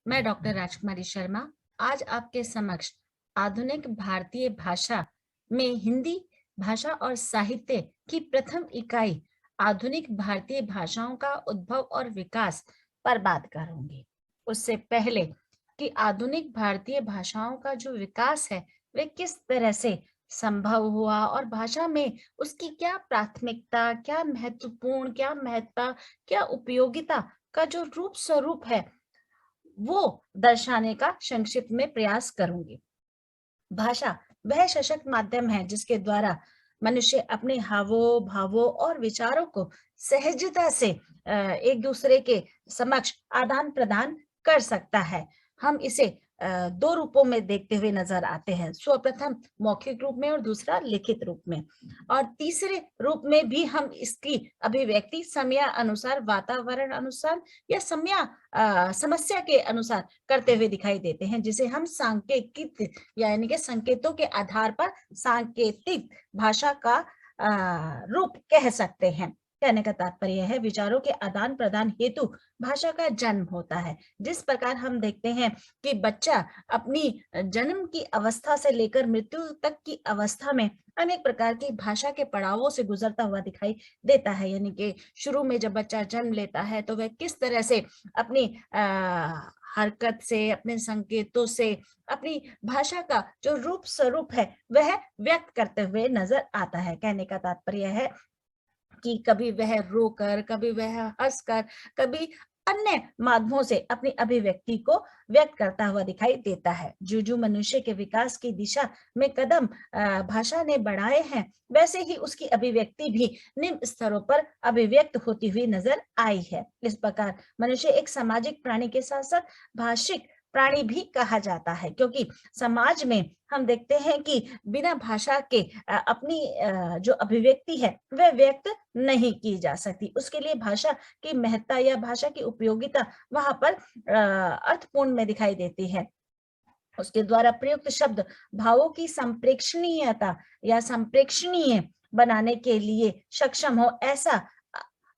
मैं डॉक्टर राजकुमारी शर्मा आज आपके समक्ष आधुनिक भारतीय भाषा में हिंदी भाषा और साहित्य की प्रथम इकाई आधुनिक भारतीय भाषाओं का उद्भव और विकास पर बात करूंगी। उससे पहले कि आधुनिक भारतीय भाषाओं का जो विकास है वह किस तरह से संभव हुआ और भाषा में उसकी क्या प्राथमिकता, क्या महत्वपूर्ण, क्या महत्ता, क्या उपयोगिता का जो रूप स्वरूप है वो दर्शाने का संक्षिप्त में प्रयास करूंगी। भाषा वह सशक्त माध्यम है जिसके द्वारा मनुष्य अपने हावों भावों और विचारों को सहजता से एक दूसरे के समक्ष आदान प्रदान कर सकता है। हम इसे दो रूपों में देखते हुए नजर आते हैं, सर्वप्रथम मौखिक रूप में और दूसरा लिखित रूप में। और तीसरे रूप में भी हम इसकी अभिव्यक्ति समय अनुसार, वातावरण अनुसार या समस्या के अनुसार करते हुए दिखाई देते हैं, जिसे हम सांकेतिक यानी कि संकेतों के आधार पर सांकेतिक भाषा का रूप कह सकते हैं। कहने का तात्पर्य है विचारों के आदान प्रदान हेतु भाषा का जन्म होता है। जिस प्रकार हम देखते हैं कि बच्चा अपनी जन्म की अवस्था से लेकर मृत्यु तक की अवस्था में अनेक प्रकार की भाषा के पड़ावों से गुजरता हुआ दिखाई देता है। यानी कि शुरू में जब बच्चा जन्म लेता है तो वह किस तरह से अपनी हरकत से, अपने संकेतों से, अपनी भाषा का जो रूप स्वरूप है वह व्यक्त करते हुए नजर आता है। कहने का तात्पर्य है कि कभी वह रोकर, कभी वह हंसकर, कभी अन्य माध्यमों से अपनी अभिव्यक्ति को व्यक्त करता हुआ दिखाई देता है। जो मनुष्य के विकास की दिशा में कदम भाषा ने बढ़ाए हैं, वैसे ही उसकी अभिव्यक्ति भी निम्न स्तरों पर अभिव्यक्त होती हुई नजर आई है। इस प्रकार मनुष्य एक सामाजिक प्राणी के साथ साथ भाषिक प्राणी भी कहा जाता है, क्योंकि समाज में हम देखते हैं कि बिना भाषा के अपनी जो अभिव्यक्ति है वह व्यक्त नहीं की जा सकती। उसके लिए भाषा की महत्ता या भाषा की उपयोगिता वहां पर अर्थपूर्ण में दिखाई देती है। उसके द्वारा प्रयुक्त शब्द भावों की संप्रेक्षणीयता या संप्रेक्षणीय बनाने के लिए सक्षम हो, ऐसा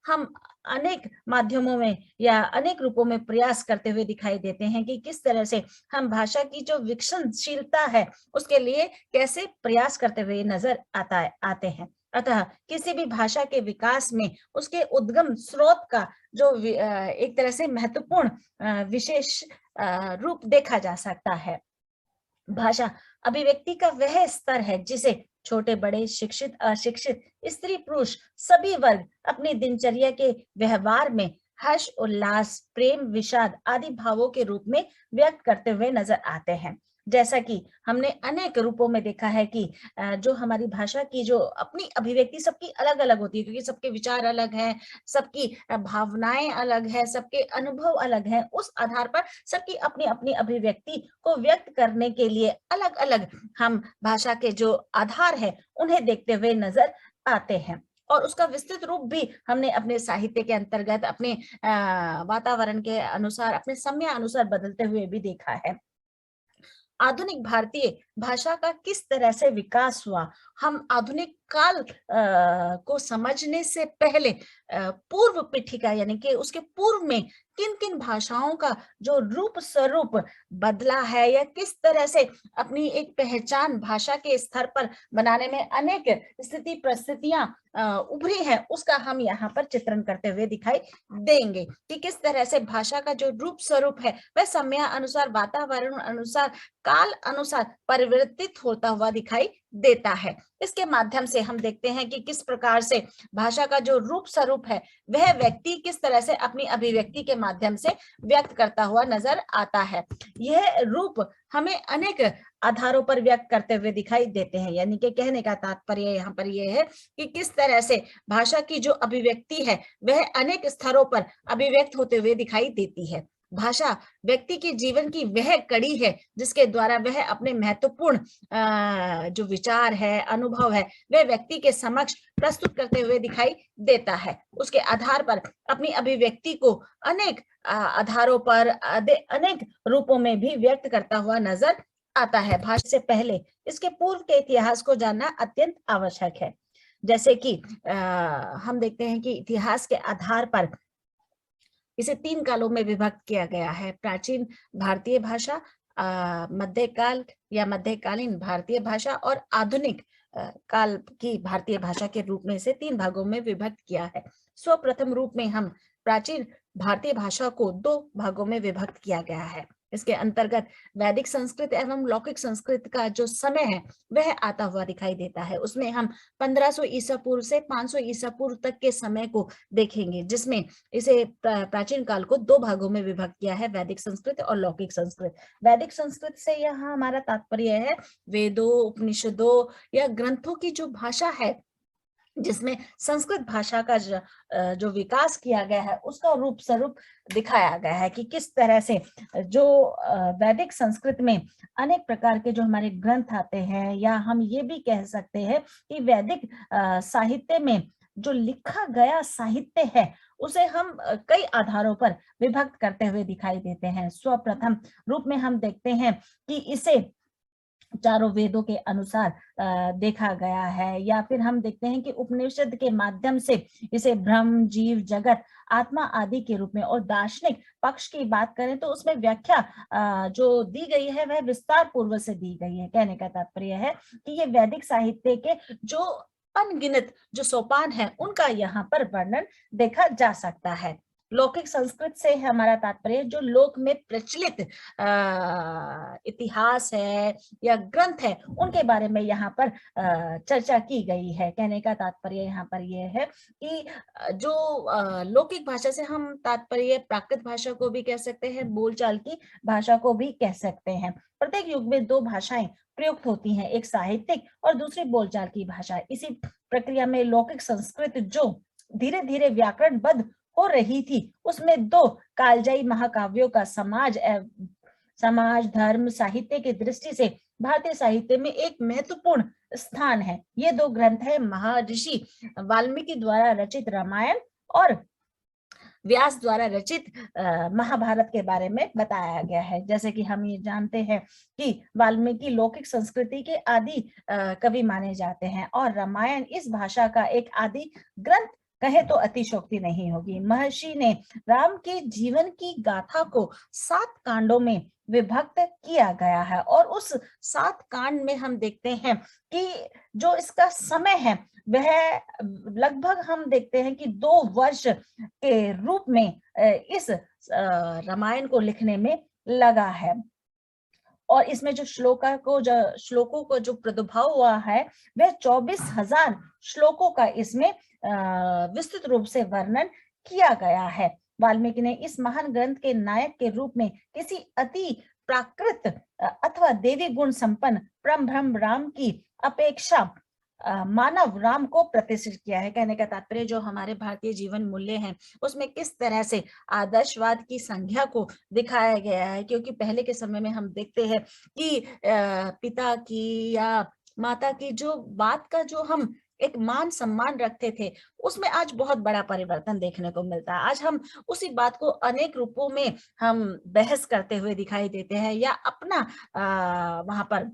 हम अनेक माध्यमों में या अनेक रूपों में प्रयास करते हुए दिखाई देते हैं कि किस तरह से हम भाषा की जो विकसनशीलता है उसके लिए कैसे प्रयास करते हुए नजर आते हैं। अतः किसी भी भाषा के विकास में उसके उद्गम स्रोत का जो एक तरह से महत्वपूर्ण विशेष रूप देखा जा सकता है। भाषा अभिव्यक्ति का वह स्तर है जिसे छोटे बड़े, शिक्षित अशिक्षित, स्त्री पुरुष सभी वर्ग अपनी दिनचर्या के व्यवहार में हर्ष उल्लास, प्रेम विषाद आदि भावों के रूप में व्यक्त करते हुए नजर आते हैं। जैसा कि हमने अनेक रूपों में देखा है कि जो हमारी भाषा की जो अपनी अभिव्यक्ति सबकी अलग अलग होती है, क्योंकि सबके विचार अलग हैं, सबकी भावनाएं अलग है, सबके अनुभव अलग हैं। उस आधार पर सबकी अपनी अपनी अभिव्यक्ति को व्यक्त करने के लिए अलग अलग हम भाषा के जो आधार है उन्हें देखते हुए नजर आते हैं। और उसका विस्तृत रूप भी हमने अपने साहित्य के अंतर्गत, अपने वातावरण के अनुसार, अपने समय अनुसार बदलते हुए भी देखा है। आधुनिक भारतीय भाषा का किस तरह से विकास हुआ, हम आधुनिक काल को समझने से पहले पूर्व पीठिका यानी कि उसके पूर्व में किन किन भाषाओं का जो रूप स्वरूप बदला है या किस तरह से अपनी एक पहचान भाषा के स्तर पर बनाने में अनेक स्थिति परिस्थितियां उभरी हैं, उसका हम यहाँ पर चित्रण करते हुए दिखाई देंगे कि किस तरह से भाषा का जो रूप स्वरूप है वह समय अनुसार, वातावरण अनुसार, काल अनुसार परिवर्तित होता हुआ दिखाई देता है। इसके माध्यम से हम देखते हैं कि किस प्रकार से भाषा का जो रूप स्वरूप है वह व्यक्ति किस तरह से अपनी अभिव्यक्ति के माध्यम से व्यक्त करता हुआ नजर आता है। यह रूप हमें अनेक आधारों पर व्यक्त करते हुए दिखाई देते हैं। यानी कि कहने का तात्पर्य यहाँ पर यह है कि किस तरह से भाषा की जो अभिव्यक्ति है वह अनेक स्तरों पर अभिव्यक्त होते हुए दिखाई देती है। भाषा व्यक्ति के जीवन की वह कड़ी है जिसके द्वारा वह अपने महत्वपूर्ण जो विचार है, अनुभव है, वह व्यक्ति के समक्ष प्रस्तुत करते हुए दिखाई देता है। उसके आधार पर अपनी अभिव्यक्ति को अनेक आधारों पर अनेक रूपों में भी व्यक्त करता हुआ नजर आता है। भाषा से पहले इसके पूर्व के इतिहास को जानना अत्यंत आवश्यक है। जैसे कि हम देखते हैं कि इतिहास के आधार पर इसे 3 कालों में विभक्त किया गया है। प्राचीन भारतीय भाषा, मध्यकाल या मध्यकालीन भारतीय भाषा और आधुनिक काल की भारतीय भाषा के रूप में इसे 3 भागों में विभक्त किया है। सर्वप्रथम रूप में हम प्राचीन भारतीय भाषा को 2 भागों में विभक्त किया गया है। इसके अंतर्गत वैदिक संस्कृत एवं लौकिक संस्कृत का जो समय है वह आता हुआ दिखाई देता है। उसमें हम 1500 ईसा पूर्व से 500 ईसा पूर्व तक के समय को देखेंगे, जिसमें इसे प्राचीन काल को 2 भागों में विभक्त किया है, वैदिक संस्कृत और लौकिक संस्कृत। वैदिक संस्कृत से यहाँ हमारा तात्पर्य है वेदों, उपनिषदों या ग्रंथों की जो भाषा है, जिसमें संस्कृत भाषा का जो विकास किया गया है उसका रूप स्वरूप दिखाया गया है कि किस तरह से जो वैदिक संस्कृत में अनेक प्रकार के जो हमारे ग्रंथ आते हैं, या हम ये भी कह सकते हैं कि वैदिक साहित्य में जो लिखा गया साहित्य है उसे हम कई आधारों पर विभक्त करते हुए दिखाई देते हैं। सर्वप्रथम रूप में हम देखते हैं कि इसे चारों वेदों के अनुसार देखा गया है, या फिर हम देखते हैं कि उपनिषद के माध्यम से इसे ब्रह्म, जीव, जगत, आत्मा आदि के रूप में, और दार्शनिक पक्ष की बात करें तो उसमें व्याख्या जो दी गई है वह विस्तार पूर्वक से दी गई है। कहने का तात्पर्य है कि ये वैदिक साहित्य के जो अनगिनत जो सोपान है उनका यहाँ पर वर्णन देखा जा सकता है। लौकिक संस्कृत से हमारा तात्पर्य जो लोक में प्रचलित इतिहास है या ग्रंथ है उनके बारे में यहाँ पर चर्चा की गई है। कहने का तात्पर्य यहाँ पर यह है कि जो लौकिक भाषा से हम तात्पर्य प्राकृत भाषा को भी कह सकते हैं, बोलचाल की भाषा को भी कह सकते हैं। प्रत्येक युग में 2 भाषाएं प्रयुक्त होती हैं, एक साहित्यिक और दूसरी बोलचाल की भाषा। इसी प्रक्रिया में लौकिक संस्कृत जो धीरे धीरे व्याकरणबद्ध हो रही थी, उसमें 2 कालजयी महाकाव्यों का समाज, धर्म, साहित्य की दृष्टि से भारतीय साहित्य में एक महत्वपूर्ण स्थान है। ये 2 ग्रंथ है महर्षि वाल्मीकि द्वारा रचित रामायण और व्यास द्वारा रचित महाभारत के बारे में बताया गया है। जैसे कि हम ये जानते हैं कि वाल्मीकि लौकिक संस्कृति के आदि कवि माने जाते हैं, और रामायण इस भाषा का एक आदि ग्रंथ कहे तो अतिशोक्ति नहीं होगी। महर्षि ने राम के जीवन की गाथा को 7 कांडों में विभक्त किया गया है, और उस 7 कांड में हम देखते हैं कि जो इसका समय है वह लगभग हम देखते हैं कि 2 वर्ष के रूप में इस रामायण को लिखने में लगा है। और इसमें जो श्लोकों को जो प्रादुर्भाव हुआ है वह 24,000 श्लोकों का इसमें विस्तृत रूप से वर्णन किया गया है। वाल्मीकि ने इस महान ग्रंथ के नायक के रूप में किसी अति प्राकृत अथवा देवी गुण संपन्न परम ब्रह्म राम की अपेक्षा मानव राम को प्रतिष्ठित किया है। कहने का तात्पर्य जो हमारे भारतीय जीवन मूल्य हैं उसमें किस तरह से आदर्शवाद की संज्ञा को दिखाया गया है, क्योंकि पहले के समय में हम देखते हैं कि पिता की या माता की जो बात का जो हम एक मान सम्मान रखते थे उसमें आज बहुत बड़ा परिवर्तन देखने को मिलता है। आज हम उसी बात को अनेक रूपों में हम बहस करते हुए दिखाई देते हैं, या अपना वहां पर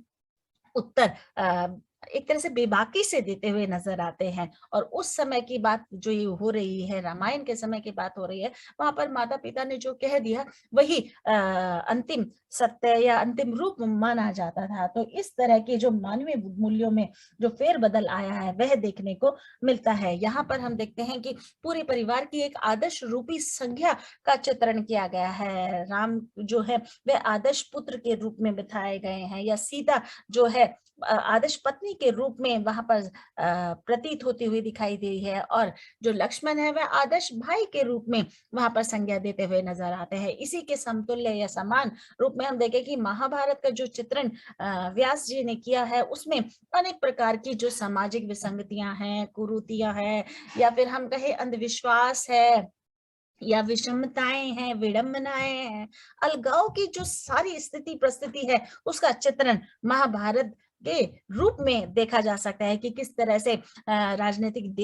उत्तर एक तरह से बेबाकी से देते हुए नजर आते हैं। और उस समय की बात जो ये हो रही है, रामायण के समय की बात हो रही है, वहां पर माता पिता ने जो कह दिया वही अंतिम सत्य या अंतिम रूप माना जाता था। तो इस तरह के जो मानवीय मूल्यों में जो फेरबदल आया है वह देखने को मिलता है। यहाँ पर हम देखते हैं कि पूरे परिवार की एक आदर्श रूपी संज्ञा का चित्रण किया गया है। राम जो है वह आदर्श पुत्र के रूप में बिठाए गए हैं, या सीता जो है आदर्श पत्नी के रूप में वहां पर प्रतीत होती हुई दिखाई दी है, और जो लक्ष्मण है वह आदर्श भाई के रूप में वहां पर संज्ञा देते हुए नजर आते हैं। इसी के समतुल्य या समान रूप में हम देखें कि महाभारत का जो चित्रण व्यास जी ने किया है उसमें अनेक प्रकार की जो सामाजिक विसंगतियां हैं, कुरीतियां हैं, या फिर हम कहें अंधविश्वास है, या विषमताएं हैं, विडंबनाएं हैं, अलगाव की जो सारी स्थिति परिस्थिति है उसका चित्रण महाभारत के रूप में देखा जा सकता है कि किस तरह से राजनीतिक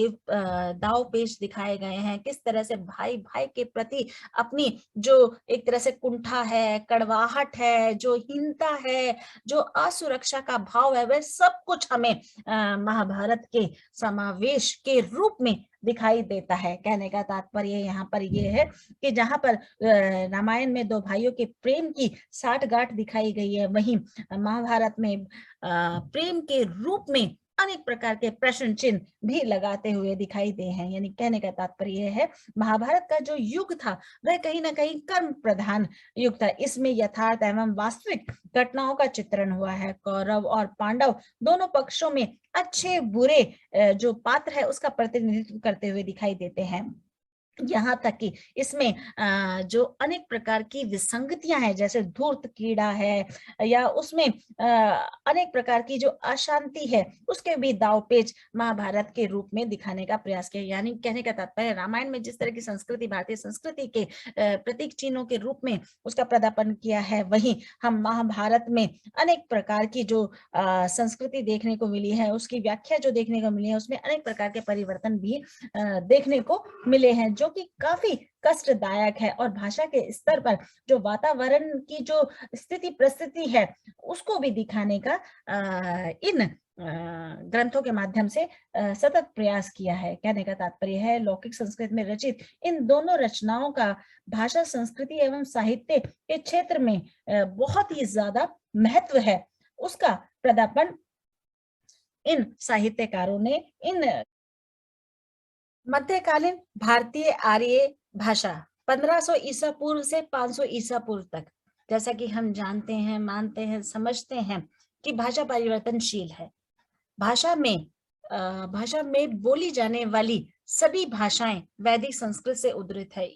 दाव पेच दिखाए गए हैं, किस तरह से भाई भाई के प्रति अपनी जो एक तरह से कुंठा है, कड़वाहट है, जो हीनता है, जो असुरक्षा का भाव है, वह सब कुछ हमें महाभारत के समावेश के रूप में दिखाई देता है। कहने का तात्पर्य यहाँ पर ये है कि जहाँ पर रामायण में दो भाइयों के प्रेम की साठगांठ दिखाई गई है, वहीं महाभारत में प्रेम के रूप में अनेक प्रकार के प्रश्न चिन्ह भी लगाते हुए दिखाई दे हैं। यानी कहने का तात्पर्य यह है, महाभारत का जो युग था वह कहीं ना कहीं कर्म प्रधान युग था। इसमें यथार्थ एवं वास्तविक घटनाओं का चित्रण हुआ है। कौरव और पांडव दोनों पक्षों में अच्छे बुरे जो पात्र है उसका प्रतिनिधित्व करते हुए दिखाई देते हैं। यहाँ तक कि इसमें जो अनेक प्रकार की विसंगतियां हैं, जैसे धूर्त कीड़ा है या उसमें अनेक प्रकार की जो अशांति है, उसके भी दावपेच महाभारत के रूप में दिखाने का प्रयास किया। यानी कहने का तात्पर्य, रामायण में जिस तरह की संस्कृति, भारतीय संस्कृति के प्रतीक चिन्हों के रूप में उसका प्रदापन किया है, वहीं हम महाभारत में अनेक प्रकार की जो संस्कृति देखने को मिली है, उसकी व्याख्या जो देखने को मिली है, उसमें अनेक प्रकार के परिवर्तन भी देखने को मिले हैं, जो कि काफी कष्टदायक है। और भाषा के स्तर पर जो वातावरण की जो स्थिति परिस्थिति है, उसको भी दिखाने का इन ग्रंथों के माध्यम से सतत प्रयास किया है। कहने का तात्पर्य है, लौकिक संस्कृत में रचित इन दोनों रचनाओं का भाषा, संस्कृति एवं साहित्य के क्षेत्र में बहुत ही ज्यादा महत्व है। उसका प्रदापन इन साहित्यकारों ने इन मध्यकालीन भारतीय आर्य भाषा 1500 ईसा पूर्व से 500 ईसा पूर्व तक, जैसा कि हम जानते हैं, मानते हैं, समझते हैं कि भाषा परिवर्तनशील है। भाषा में बोली जाने वाली सभी भाषाएं वैदिक संस्कृत से उद्धृत है।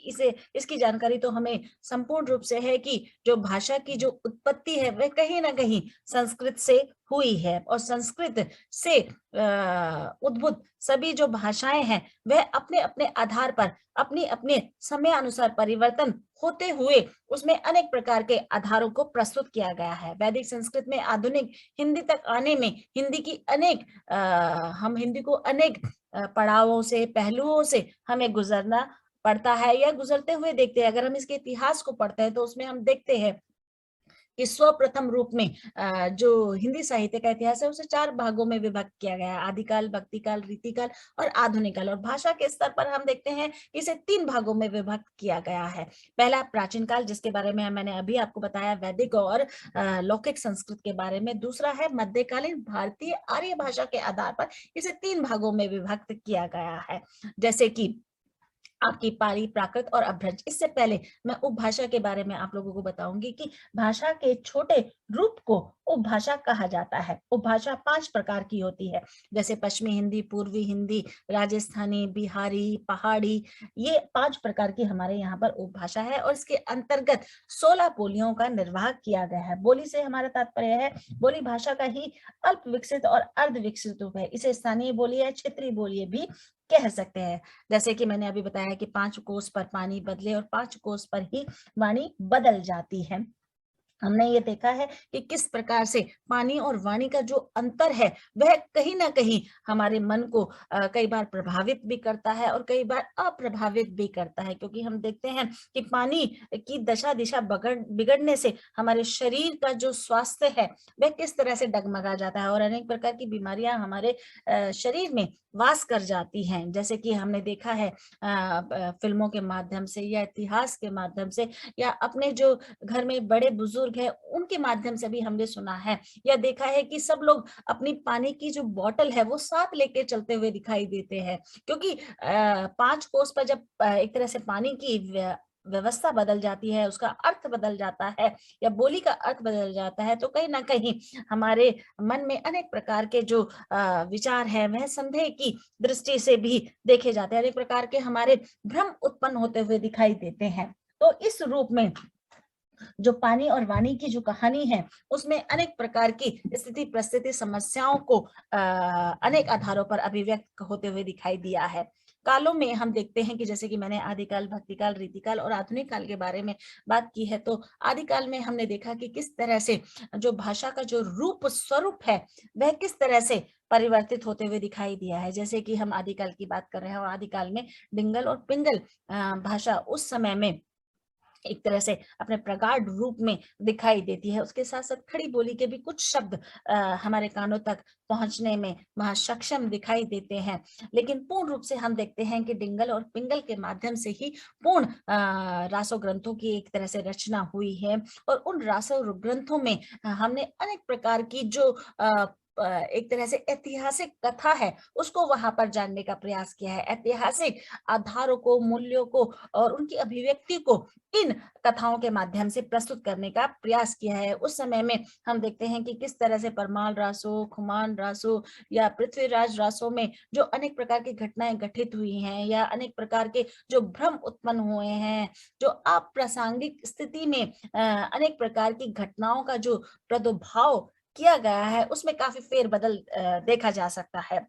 इसकी जानकारी तो हमें संपूर्ण रूप से है कि जो भाषा की जो उत्पत्ति है वह कहीं ना कहीं संस्कृत से हुई है, और संस्कृत से उद्भूत सभी जो भाषाएं हैं वह अपने अपने आधार पर अपने अपने समय अनुसार परिवर्तन होते हुए उसमें अनेक प्रकार के आधारों को प्रस्तुत किया गया है। वैदिक संस्कृत में आधुनिक हिंदी तक आने में हिंदी की हम हिंदी को अनेक पड़ावों से, पहलुओं से हमें गुजरना पड़ता है या गुजरते हुए देखते हैं। अगर हम इसके इतिहास को पढ़ते हैं तो उसमें हम देखते हैं कि सर्वप्रथम रूप में जो हिंदी साहित्य का इतिहास है उसे 4 भागों में विभक्त किया गया है: आदिकाल, भक्तिकाल, रीतिकाल और आधुनिक काल। और भाषा के स्तर पर हम देखते हैं इसे 3 भागों में विभक्त किया गया है। पहला प्राचीन काल, जिसके बारे में मैंने अभी आपको बताया, वैदिक और लौकिक संस्कृत के बारे में। दूसरा है मध्यकालीन भारतीय आर्य भाषा के आधार पर इसे 3 भागों में विभक्त किया गया है, जैसे कि आपकी पाली, प्राकृत और अभ्रंश। इससे पहले मैं उपभाषा के बारे में आप लोगों को बताऊंगी कि भाषा के छोटे रूप को उपभाषा कहा जाता है। उपभाषा 5 प्रकार की होती है, जैसे पश्चिमी हिंदी, पूर्वी हिंदी, राजस्थानी, बिहारी, पहाड़ी। ये 5 प्रकार की हमारे यहाँ पर उपभाषा है, और इसके अंतर्गत 16 बोलियों का निर्वाह किया गया है। बोली से हमारा तात्पर्य है बोली भाषा का ही अल्प विकसित और अर्ध विकसित रूप है। इसे स्थानीय बोली या क्षेत्रीय बोली भी कह सकते हैं। जैसे कि मैंने अभी बताया कि 5 कोस पर पानी बदले और 5 कोस पर ही वाणी बदल जाती है। हमने ये देखा है कि किस प्रकार से पानी और वाणी का जो अंतर है वह कहीं ना कहीं हमारे मन को कई बार प्रभावित भी करता है और कई बार अप्रभावित भी करता है, क्योंकि हम देखते हैं कि पानी की दशा दिशा बिगड़ने से हमारे शरीर का जो स्वास्थ्य है वह किस तरह से डगमगा जाता है और अनेक प्रकार की बीमारियां हमारे शरीर में वास कर जाती हैं। जैसे कि हमने देखा है फिल्मों के माध्यम से या इतिहास के माध्यम से या अपने जो घर में बड़े बुजुर्ग है उनके माध्यम से भी हमने सुना है या देखा है कि सब लोग अपनी पानी की जो बोतल है वो साथ लेके चलते हुए दिखाई देते हैं, क्योंकि 5 कोस पर जब एक तरह से पानी की व्यवस्था बदल जाती है, उसका अर्थ बदल जाता है या बोली का अर्थ बदल जाता है, तो कहीं ना कहीं हमारे मन में अनेक प्रकार के जो विचार है वह संदेह की दृष्टि से भी देखे जाते हैं, अनेक प्रकार के हमारे भ्रम उत्पन्न होते हुए दिखाई देते हैं। तो इस रूप में जो पानी और वाणी की जो कहानी है उसमें अनेक प्रकार की स्थिति परिस्थिति समस्याओं को अनेक आधारों पर अभिव्यक्त होते हुए दिखाई दिया है। कालों में हम देखते हैं कि जैसे कि मैंने आदिकाल, भक्तिकाल, रीतिकाल और आधुनिक काल के बारे में बात की है, तो आदिकाल में हमने देखा कि किस तरह से जो भाषा का जो रूप स्वरूप है वह किस तरह से परिवर्तित होते हुए दिखाई दिया है। जैसे कि हम आदिकाल की बात कर रहे हैं और आदिकाल में डिंगल और पिंगल भाषा उस समय में एक तरह से अपने प्रगाढ़ रूप में दिखाई देती है। उसके साथ-साथ खड़ी बोली के भी कुछ शब्द हमारे कानों तक पहुँचने में वहाँ सक्षम दिखाई देते हैं। लेकिन पूर्ण रूप से हम देखते हैं कि डिंगल और पिंगल के माध्यम से ही पूर्ण रासो ग्रंथों की एक तरह से रचना हुई है और उन रासो ग्रंथों में हमने अनेक प्रकार की जो एक तरह से ऐतिहासिक कथा है, उसको वहाँ पर जानने का प्रयास किया है। ऐतिहासिक आधारों को, मूल्यों को और उनकी अभिव्यक्ति को इन कथाओं के माध्यम से प्रस्तुत करने का प्रयास किया है। उस समय में हम देखते हैं कि किस तरह से परमाल रासो, खुमान रासो या पृथ्वीराज रासो में जो अनेक प्रकार की घटनाएँ घटित हुई हैं या अनेक प्रकार के जो भ्रम उत्पन्न हुए हैं, जो अप्रासंगिक स्थिति में अनेक प्रकार की घटनाओं का जो प्रादुर्भाव किया गया है, उसमें काफ़ी फेर-बदल देखा जा सकता है।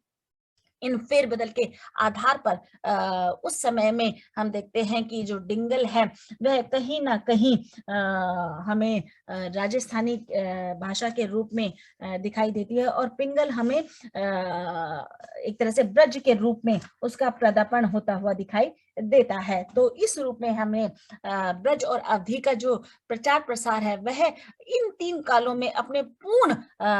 इन फेर-बदल के आधार पर उस समय में हम देखते हैं कि जो डिंगल है, वह कहीं न कहीं हमें राजस्थानी भाषा के रूप में दिखाई देती है और पिंगल हमें एक तरह से ब्रज के रूप में उसका पदार्पण होता हुआ दिखाई देता है। तो इस रूप में हमें ब्रज और अवधी का जो प्रचार-प्रसार है, वह इन 3 कालों में अपने पूर्ण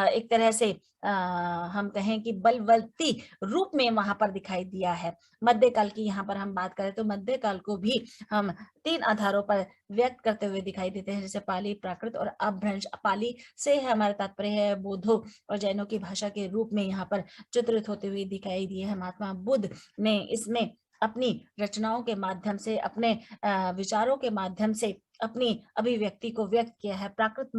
एक तरह से हम कहें कि बलवती रूप में वहाँ पर दिखाई दिया है। मध्यकाल की यहाँ पर हम बात करें तो मध्यकाल को भी हम 3 आधारों पर व्यक्त करते हुए दिखाई देते हैं, जैसे पाली, प्राकृत और अपभ्रंश। पाली से हमारा तात्पर्य है बौद्धों और जैनों की भाषा के रूप में यहाँ पर चित्रित होते हुए दिखाई दिए हैं। महात्मा बुद्ध ने इसमें अपनी रचनाओं के माध्यम से, अपने विचारों के माध्यम से अपनी अभिव्यक्ति को व्यक्त किया है। प्राकृत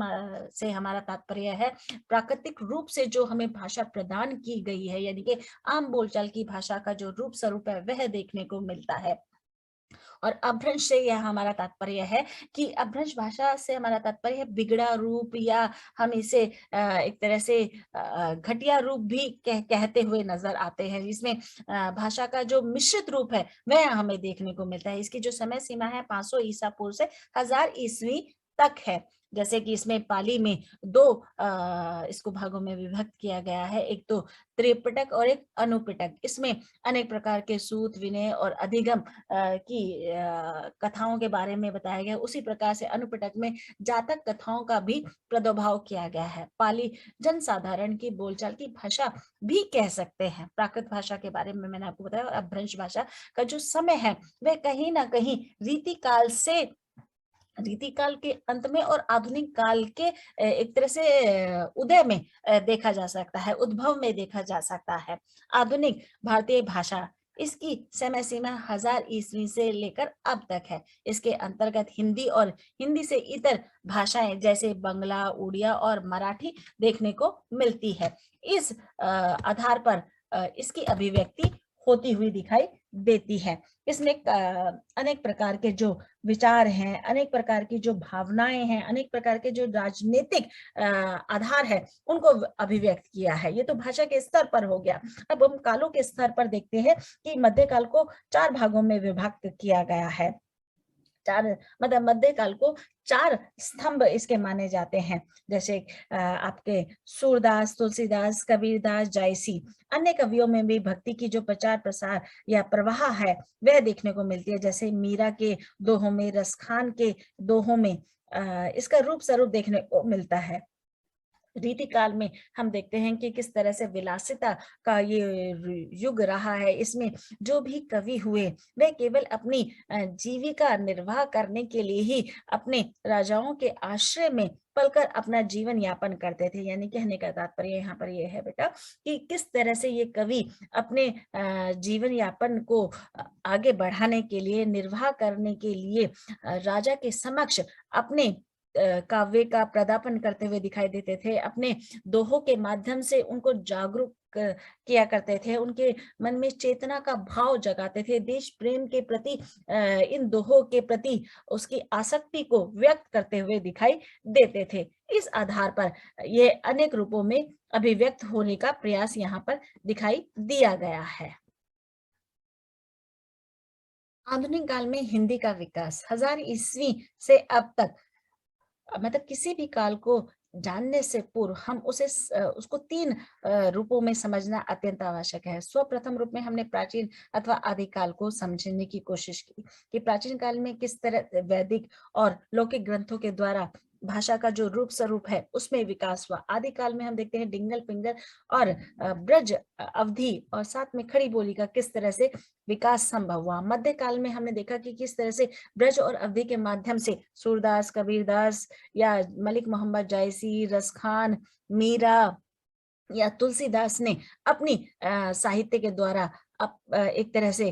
से हमारा तात्पर्य है प्राकृतिक रूप से जो हमें भाषा प्रदान की गई है, यानी कि आम बोलचाल की भाषा का जो रूप स्वरूप है वह देखने को मिलता है। और अपभ्रंश से यह हमारा तात्पर्य है कि अपभ्रंश भाषा से हमारा तात्पर्य है बिगड़ा रूप या हम इसे एक तरह से घटिया रूप भी कहते हुए नजर आते हैं, जिसमें भाषा का जो मिश्रित रूप है वह हमें देखने को मिलता है। इसकी जो समय सीमा है 500 ईसा पूर्व से 1000 ईस्वी तक है। जैसे कि इसमें पाली में 2 इसको भागों में विभक्त किया गया है, एक तो त्रिपिटक और एक अनुपिटक। इसमें अनेक प्रकार के सूत, विनय और अधिगम की कथाओं के बारे में बताया गया। उसी प्रकार से अनुपिटक में जातक कथाओं का भी प्रादुर्भाव किया गया है। पाली जनसाधारण की बोलचाल की भाषा भी कह सकते हैं। प्राकृत भाषा के बारे में मैंने आपको बताया और अपभ्रंश भाषा का जो समय है वह कहीं न कहीं रीति काल के अंत में और आधुनिक काल के एक तरह से उदय में देखा जा सकता है, उद्भव में देखा जा सकता है। आधुनिक भारतीय भाषा इसकी समय सीमा 1000 ईस्वी से लेकर अब तक है। इसके अंतर्गत हिंदी और हिंदी से इतर भाषाएं जैसे बंगला, उड़िया और मराठी देखने को मिलती है। इस आधार पर इसकी अभिव्यक्ति होती हुई दिखाई देती है। इसमें अनेक प्रकार के जो विचार हैं, अनेक प्रकार की जो भावनाएं हैं, अनेक प्रकार के जो राजनीतिक आधार है, उनको अभिव्यक्त किया है। ये तो भाषा के स्तर पर हो गया। अब हम कालों के स्तर पर देखते हैं कि मध्यकाल को 4 भागों में विभक्त किया गया है। 4 मतलब मध्यकाल को 4 स्तंभ इसके माने जाते हैं। जैसे आपके सूरदास, तुलसीदास, कबीरदास, जायसी। अन्य कवियों में भी भक्ति की जो प्रचार-प्रसार या प्रवाह है, वह देखने को मिलती है। जैसे मीरा के दोहों में, रसखान के दोहों में इसका रूप स्वरूप देखने को मिलता है। रीति काल में हम देखते हैं कि किस तरह से विलासिता का ये युग रहा है। इसमें जो भी कवि हुए वे केवल अपनी जीविका निर्वाह करने के लिए ही अपने राजाओं के आश्रय में पलकर अपना जीवन यापन करते थे। यानी कहने का तात्पर्य यहाँ पर ये है बेटा कि किस तरह से ये कवि अपने जीवन यापन को आगे बढ़ाने के लिए, निर्वाह करने के लिए राजा के समक्ष अपने काव्य का प्रदापन करते हुए दिखाई देते थे। अपने दोहों के माध्यम से उनको जागरूक किया करते थे, उनके मन में चेतना का भाव जगाते थे, देश प्रेम के प्रति इन दोहों के प्रति उसकी आसक्ति को व्यक्त करते हुए दिखाई देते थे। इस आधार पर ये अनेक रूपों में अभिव्यक्त होने का प्रयास यहाँ पर दिखाई दिया गया है। आधुनिक काल में हिंदी का विकास 1000 ईस्वी से अब तक मतलब किसी भी काल को जानने से पूर्व हम उसको 3 रूपों में समझना अत्यंत आवश्यक है। सर्वप्रथम रूप में हमने प्राचीन अथवा आदिकाल को समझने की कोशिश की कि प्राचीन काल में किस तरह वैदिक और लौकिक ग्रंथों के द्वारा भाषा का जो रूप स्वरूप है उसमें विकास हुआ। आदिकाल में हम देखते हैं डिंगल पिंगल और ब्रज अवधि और साथ में खड़ी बोली का किस तरह से विकास संभव हुआ। मध्यकाल में हमने देखा कि किस तरह से ब्रज और अवधि के माध्यम से सूरदास, कबीरदास या मलिक मोहम्मद जायसी, रसखान, मीरा या तुलसीदास ने अपनी साहित्य के द्वारा एक तरह से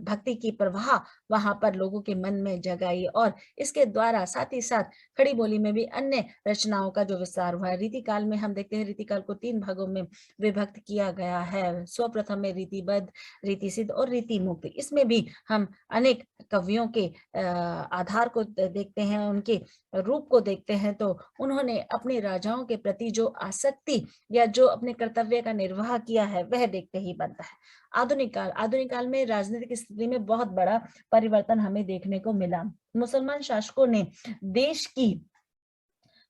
भक्ति की प्रवाह वहां पर लोगों के मन में जगाई और इसके द्वारा साथ ही साथ खड़ी बोली में भी अन्य रचनाओं का जो विस्तार हुआ है। रीतिकाल में हम देखते हैं रीतिकाल को 3 भागों में विभक्त किया गया है। सर्वप्रथम में रीतिबद्ध, रीतिसिद्ध और रीतिमुक्त। इसमें भी हम अनेक कवियों के आधार को देखते हैं, उनके रूप को देखते हैं, तो उन्होंने अपने राजाओं के प्रति जो आसक्ति या जो अपने कर्तव्य का निर्वाह किया है वह देखते ही बनता है। आधुनिक काल में राजनीतिक स्थिति में बहुत बड़ा परिवर्तन हमें देखने को मिला। मुसलमान शासकों ने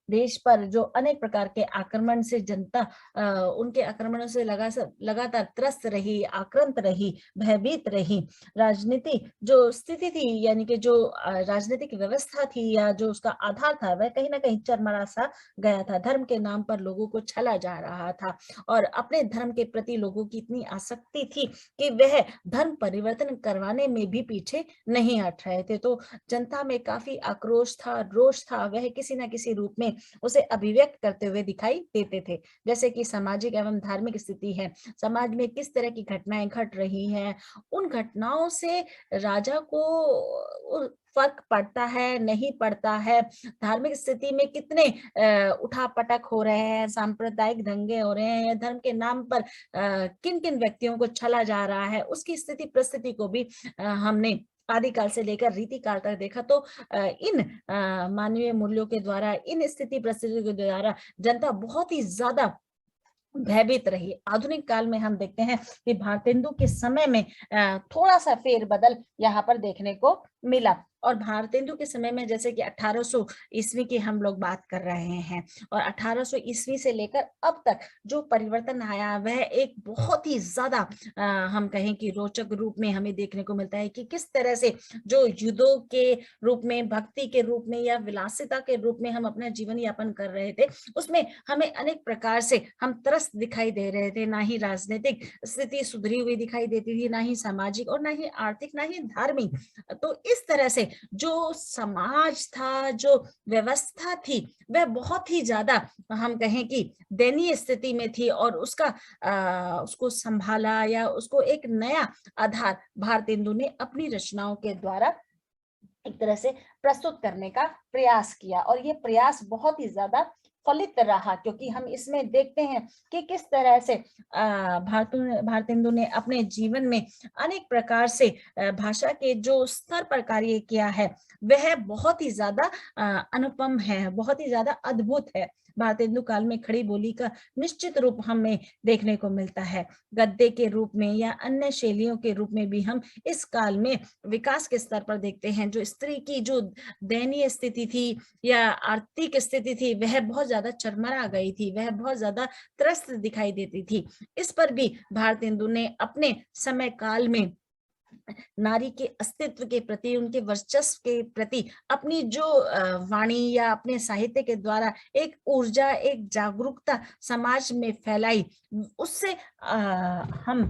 देश पर जो अनेक प्रकार के आक्रमण से जनता उनके आक्रमणों से लगातार त्रस्त रही, आक्रांत रही, भयभीत रही। राजनीति जो स्थिति थी यानी कि जो राजनीतिक व्यवस्था थी या जो उसका आधार था वह कहीं ना कहीं चरमरा सा गया था। धर्म के नाम पर लोगों को छला जा रहा था और अपने धर्म के प्रति लोगों की इतनी आसक्ति थी कि वह धर्म परिवर्तन करवाने में भी पीछे नहीं हट रहे थे। तो जनता में काफी आक्रोश था, रोष था, वह किसी न किसी रूप में उसे अभिव्यक्त करते हुए दिखाई देते थे। जैसे कि सामाजिक एवं धार्मिक स्थिति है, समाज में किस तरह की घटनाएं घट रही हैं, उन घटनाओं से राजा को फर्क पड़ता है, नहीं पड़ता है, धार्मिक स्थिति में कितने उठापटक हो रहे हैं, सांप्रदायिक दंगे हो रहे हैं या धर्म के नाम पर किन किन व्यक्तियों को छला जा रहा है, उसकी स्थिति परिस्थिति को भी हमने आदिकाल से लेकर रीतिकाल तक देखा। तो इन मानवीय मूल्यों के द्वारा, इन स्थिति परिस्थितियों के द्वारा जनता बहुत ही ज्यादा भयभीत रही। आधुनिक काल में हम देखते हैं कि भारतेंदु के समय में थोड़ा सा फेरबदल यहाँ पर देखने को मिला और भारतेंदु के समय में जैसे कि 1800 ईस्वी की हम लोग बात कर रहे हैं और 1800 ईस्वी से लेकर अब तक जो परिवर्तन आया वह एक बहुत ही ज्यादा हम कहें कि रोचक रूप में हमें देखने को मिलता है कि किस तरह से जो युद्धों के रूप में, भक्ति के रूप में या विलासिता के रूप में हम अपना जीवन यापन कर रहे थे, उसमें हमें अनेक प्रकार से हम त्रस्त दिखाई दे रहे थे। ना ही राजनीतिक स्थिति सुधरी हुई दिखाई देती थी, ना ही सामाजिक और ना ही आर्थिक, ना ही धार्मिक। तो इस तरह से जो समाज था, जो व्यवस्था थी, वह बहुत ही ज्यादा हम कहें कि दयनीय स्थिति में थी और उसको संभाला या उसको एक नया आधार भारतेंदु ने अपनी रचनाओं के द्वारा एक तरह से प्रस्तुत करने का प्रयास किया और ये प्रयास बहुत ही ज्यादा फलित रहा, क्योंकि हम इसमें देखते हैं कि किस तरह से भारतेंदु ने अपने जीवन में अनेक प्रकार से भाषा के जो स्तर पर कार्य किया है वह बहुत ही ज्यादा अनुपम है, बहुत ही ज्यादा अद्भुत है। भारतेंदु काल में खड़ी बोली का निश्चित रूप हमें देखने को मिलता है। गद्य के रूप में या अन्य शैलियों के रूप में भी हम इस काल में विकास के स्तर पर देखते हैं। जो स्त्री की जो दयनीय स्थिति थी या आर्थिक स्थिति थी वह बहुत ज्यादा चरमरा गई थी, वह बहुत ज्यादा त्रस्त दिखाई देती थी। इस पर भी भारतेंदु ने अपने समय काल में नारी के अस्तित्व के प्रति, उनके वर्चस्व के प्रति अपनी जो वाणी या अपने साहित्य के द्वारा एक ऊर्जा, एक जागरूकता समाज में फैलाई, उससे हम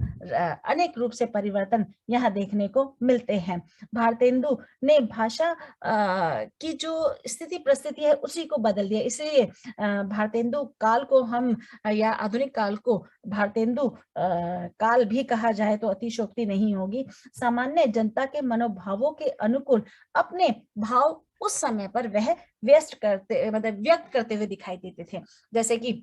अनेक रूप से परिवर्तन यहाँ देखने को मिलते हैं। भारतेंदु ने भाषा की जो स्थिति परिस्थिति है उसी को बदल दिया। इसलिए भारतेंदु काल को हम या आधुनिक काल को भारतेंदु काल भी कहा जाए तो अतिशयोक्ति नहीं होगी। सामान्य जनता के मनोभावों के अनुकूल अपने भाव उस समय पर वह व्यक्त करते हुए दिखाई देते थे। जैसे कि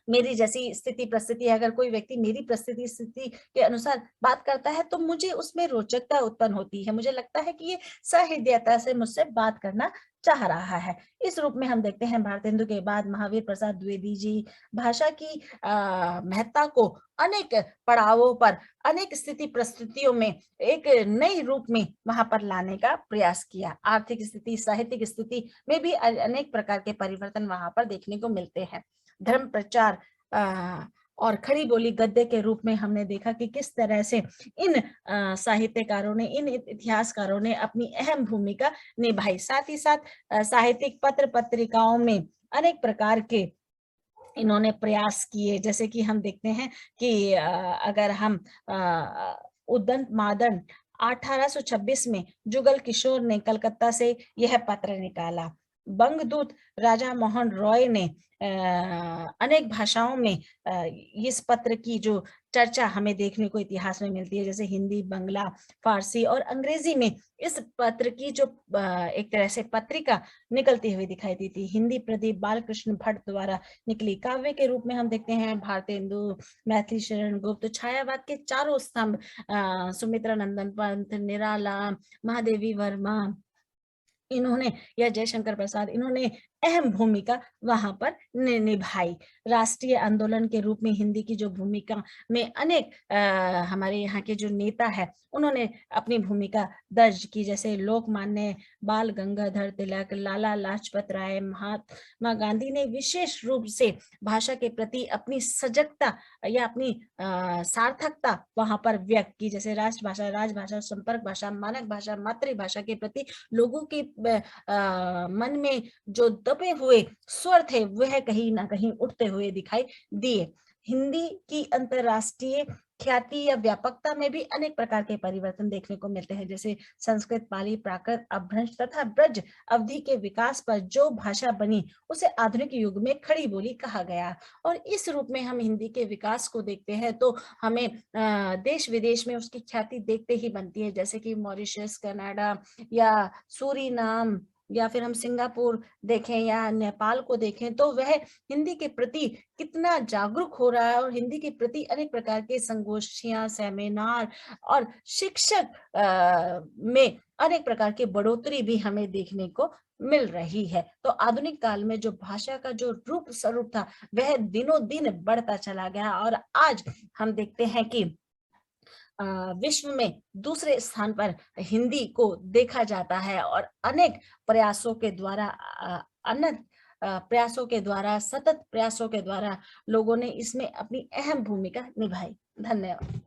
मेरी जैसी स्थिति परिस्थिति है, अगर कोई व्यक्ति मेरी परिस्थिति स्थिति के अनुसार बात करता है तो मुझे उसमें रोचकता उत्पन्न होती है, मुझे लगता है कि ये सहृदयता से मुझसे बात करना चाह रहा है। इस रूप में हम देखते हैं भारतेंदु के बाद महावीर प्रसाद द्विवेदी जी भाषा की महत्ता को अनेक पड़ावों पर, अनेक स्थिति परिस्थितियों में एक नई रूप में वहां पर लाने का प्रयास किया। आर्थिक स्थिति, साहित्यिक स्थिति में भी अनेक प्रकार के परिवर्तन वहां पर देखने को मिलते हैं। धर्म प्रचार और खड़ी बोली गद्य के रूप में हमने देखा कि किस तरह से इन साहित्यकारों ने, इन इतिहासकारों ने अपनी अहम भूमिका निभाई। साथ ही साथ साहित्यिक पत्र पत्रिकाओं में अनेक प्रकार के इन्होंने प्रयास किए, जैसे कि हम देखते हैं कि अगर हम उदंत मादन 1826 में जुगल किशोर ने कलकत्ता से यह पत्र निकाला। बंगदूत राजा मोहन रॉय ने अनेक भाषाओं में इस पत्र की जो चर्चा हमें देखने को इतिहास में मिलती है, जैसे हिंदी, बंगला, फारसी और अंग्रेजी में इस पत्र की जो एक तरह से पत्रिका निकलती हुई दिखाई दी थी। हिंदी प्रदीप बालकृष्ण भट्ट द्वारा निकली। काव्य के रूप में हम देखते हैं भारतेंदु, मैथिली शरण गुप्त, छायावाद के चारों स्तंभ, सुमित्रा नंदन पंत, निराला, महादेवी वर्मा, इन्होंने, या जयशंकर प्रसाद, इन्होंने अहम भूमिका वहां पर निभाई। राष्ट्रीय आंदोलन के रूप में हिंदी की जो भूमिका में अनेक हमारे यहाँ के जो नेता है उन्होंने अपनी भूमिका दर्ज की, जैसे लोकमान्य बाल गंगाधर तिलक, लाला लाजपत राय, महात्मा गांधी ने विशेष रूप से भाषा के प्रति अपनी सजगता या अपनी सार्थकता वहां पर व्यक्त की, जैसे राष्ट्रभाषा, राजभाषा, संपर्क भाषा, मानक भाषा, मातृभाषा के प्रति लोगों के मन में जो दबे हुए स्वर थे वह कहीं ना कहीं उठते हुए दिखाई दिए। हिंदी की अंतरराष्ट्रीय ख्याति या व्यापकता में भी अनेक प्रकार के परिवर्तन देखने को मिलते हैं, जैसे संस्कृत, पाली, प्राकृत, अपभ्रंश तथा ब्रज अवधि के विकास पर जो भाषा बनी उसे आधुनिक युग में खड़ी बोली कहा गया। और इस रूप में हम हिंदी के विकास को देखते हैं तो हमें देश विदेश में उसकी ख्याति देखते ही बनती है, जैसे कि मॉरिशस, कनाडा या सूरीनाम, या फिर हम सिंगापुर देखें या नेपाल को देखें तो वह हिंदी के प्रति कितना जागरूक हो रहा है और हिंदी के प्रति अनेक प्रकार के संगोष्ठियां, सेमिनार और शिक्षक में अनेक प्रकार की बढ़ोतरी भी हमें देखने को मिल रही है। तो आधुनिक काल में जो भाषा का जो रूप स्वरूप था वह दिनों दिन बढ़ता चला गया और आज हम देखते हैं कि विश्व में दूसरे स्थान पर हिंदी को देखा जाता है और अनेक प्रयासों के द्वारा सतत प्रयासों के द्वारा लोगों ने इसमें अपनी अहम भूमिका निभाई। धन्यवाद।